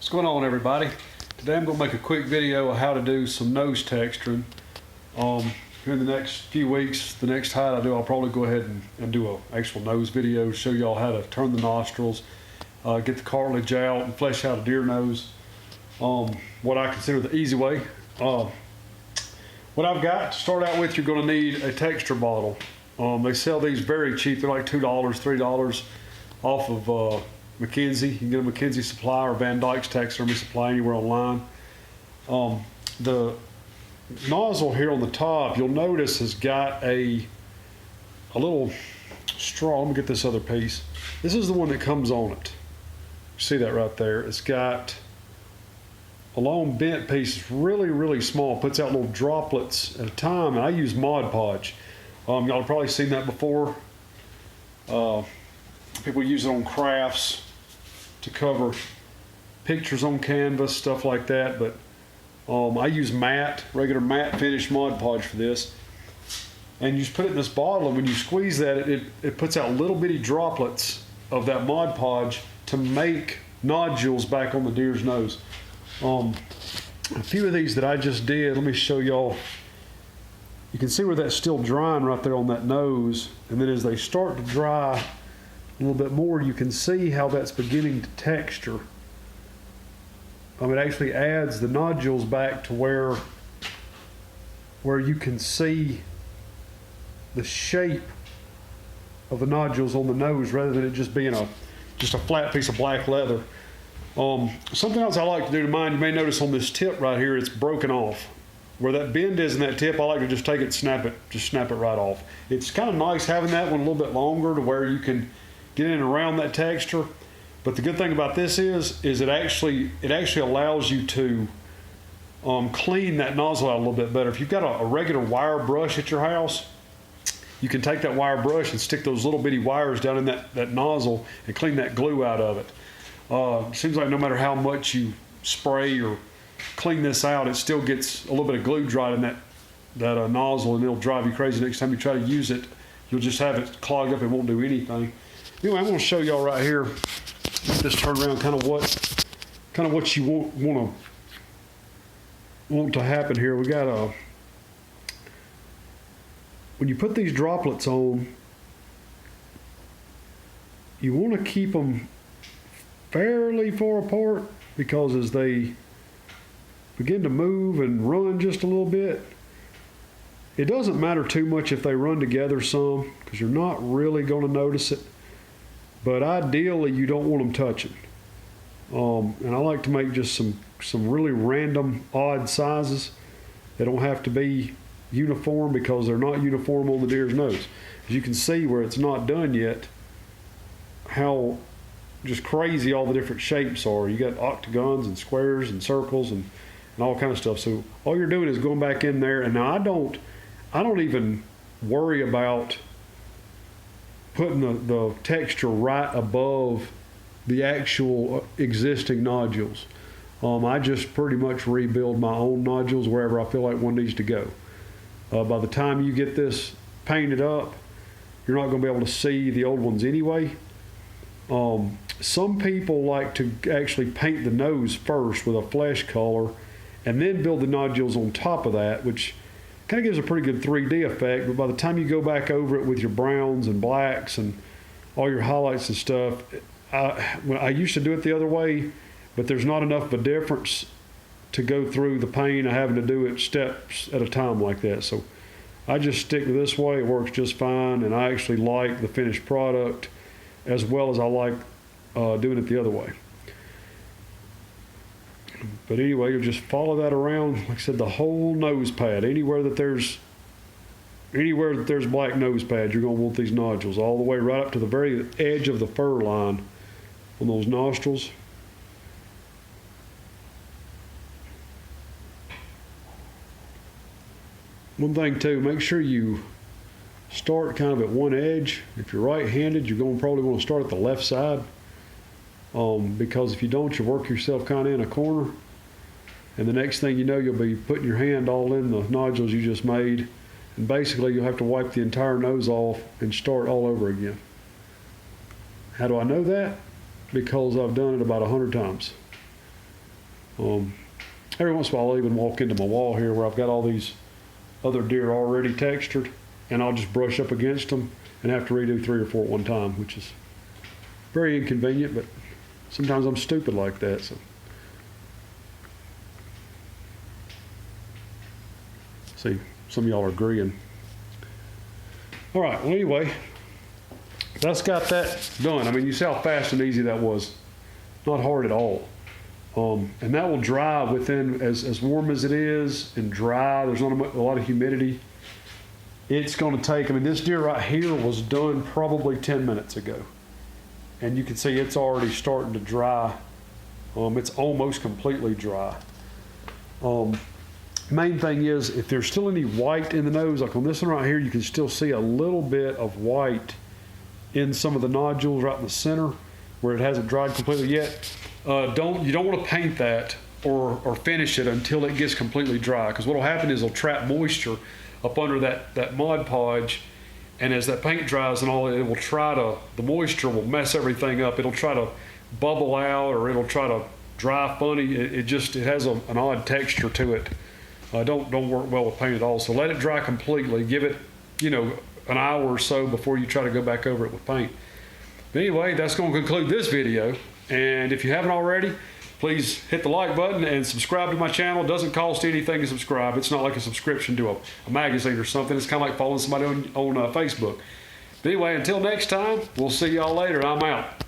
What's going on, everybody? Today I'm going to make a quick video of how to do some nose texturing. Here in the next few weeks, the next hide I do, I'll probably go ahead and do an actual nose video, show y'all how to turn the nostrils, get the cartilage out and flesh out a deer nose. What I consider the easy way. What I've got to start out with, you're going to need a texture bottle. They sell these very cheap. They're like $2, $3 off of McKenzie. You can get a McKenzie supply or Van Dyke's taxidermy supply anywhere online. The nozzle here on the top, you'll notice, has got a little straw. Let me get this other piece. This is the one that comes on it. See that right there? It's got a long bent piece. It's really, really small. Puts out little droplets at a time. And I use MOD PODGE. Y'all have probably seen that before. People use it on crafts to cover pictures on canvas, stuff like that. But I use regular matte finish MOD PODGE for this. And you just put it in this bottle, and when you squeeze that, it puts out little bitty droplets of that MOD PODGE to make nodules back on the deer's nose. A few of these that I just did, let me show y'all. You can see where that's still drying right there on that nose, and then as they start to dry a little bit more, you can see how that's beginning to texture. It actually adds the nodules back to where you can see the shape of the nodules on the nose rather than it just being just a flat piece of black leather. Something else I like to do to mine, you may notice on this tip right here, it's broken off. Where that bend is in that tip, I like to just take it and snap it right off. It's kind of nice having that one a little bit longer to where you can get in and around that texture. But the good thing about this is it actually allows you to clean that nozzle out a little bit better. If you've got a regular wire brush at your house, you can take that wire brush and stick those little bitty wires down in that nozzle and clean that glue out of it. It seems like no matter how much you spray or clean this out, it still gets a little bit of glue dried in that nozzle, and it'll drive you crazy. Next time you try to use it, you'll just have it clog up and won't do anything. Anyway, I'm going to show y'all right here. Just turn around, kind of what you want to happen here. We got when you put these droplets on, you want to keep them fairly far apart, because as they begin to move and run just a little bit, it doesn't matter too much if they run together some, because you're not really going to notice it. But ideally, you don't want them touching. And I like to make just some really random, odd sizes. They don't have to be uniform, because they're not uniform on the deer's nose. As you can see where it's not done yet, how just crazy all the different shapes are. You got octagons and squares and circles and all kind of stuff. So all you're doing is going back in there. And now I don't even worry about putting the texture right above the actual existing nodules. I just pretty much rebuild my own nodules wherever I feel like one needs to go. By the time you get this painted up, you're not going to be able to see the old ones anyway. Some people like to actually paint the nose first with a flesh color and then build the nodules on top of that, which kind of gives a pretty good 3D effect. But by the time you go back over it with your browns and blacks and all your highlights and stuff, I used to do it the other way, but there's not enough of a difference to go through the pain of having to do it steps at a time like that. So I just stick to this way. It works just fine, and I actually like the finished product as well as I like doing it the other way. But anyway, you'll just follow that around, like I said, the whole nose pad. Anywhere that there's black nose pads, you're going to want these nodules all the way right up to the very edge of the fur line on those nostrils. One thing too, make sure you start kind of at one edge. If you're right-handed, you're going to probably want to start at the left side, because if you don't, you'll work yourself kind of in a corner, and the next thing you know, you'll be putting your hand all in the nodules you just made, and basically you'll have to wipe the entire nose off and start all over again. How do I know that? Because I've done it about 100 times. Every once in a while I'll even walk into my wall here where I've got all these other deer already textured, and I'll just brush up against them and have to redo 3 or 4 at one time, which is very inconvenient, but sometimes I'm stupid like that. So, see, some of y'all are agreeing. All right, well, anyway, that's got that done. I mean, you see how fast and easy that was. Not hard at all. And that will dry within, as warm as it is and dry, there's not a lot of humidity. It's going to take, I mean, this deer right here was done probably 10 minutes ago. And you can see it's already starting to dry. It's almost completely dry. Main thing is, if there's still any white in the nose, like on this one right here, you can still see a little bit of white in some of the nodules right in the center where it hasn't dried completely yet. You don't want to paint that or finish it until it gets completely dry, because what will happen is it'll trap moisture up under that Mod Podge, and as that paint dries and all, it will try to, the moisture will mess everything up. It'll try to bubble out, or it'll try to dry funny. It has an odd texture to it. Don't work well with paint at all. So let it dry completely. Give it, an hour or so before you try to go back over it with paint. But anyway, that's going to conclude this video. And if you haven't already, please hit the like button and subscribe to my channel. It doesn't cost anything to subscribe. It's not like a subscription to a magazine or something. It's kind of like following somebody on Facebook. But anyway, until next time, we'll see y'all later. I'm out.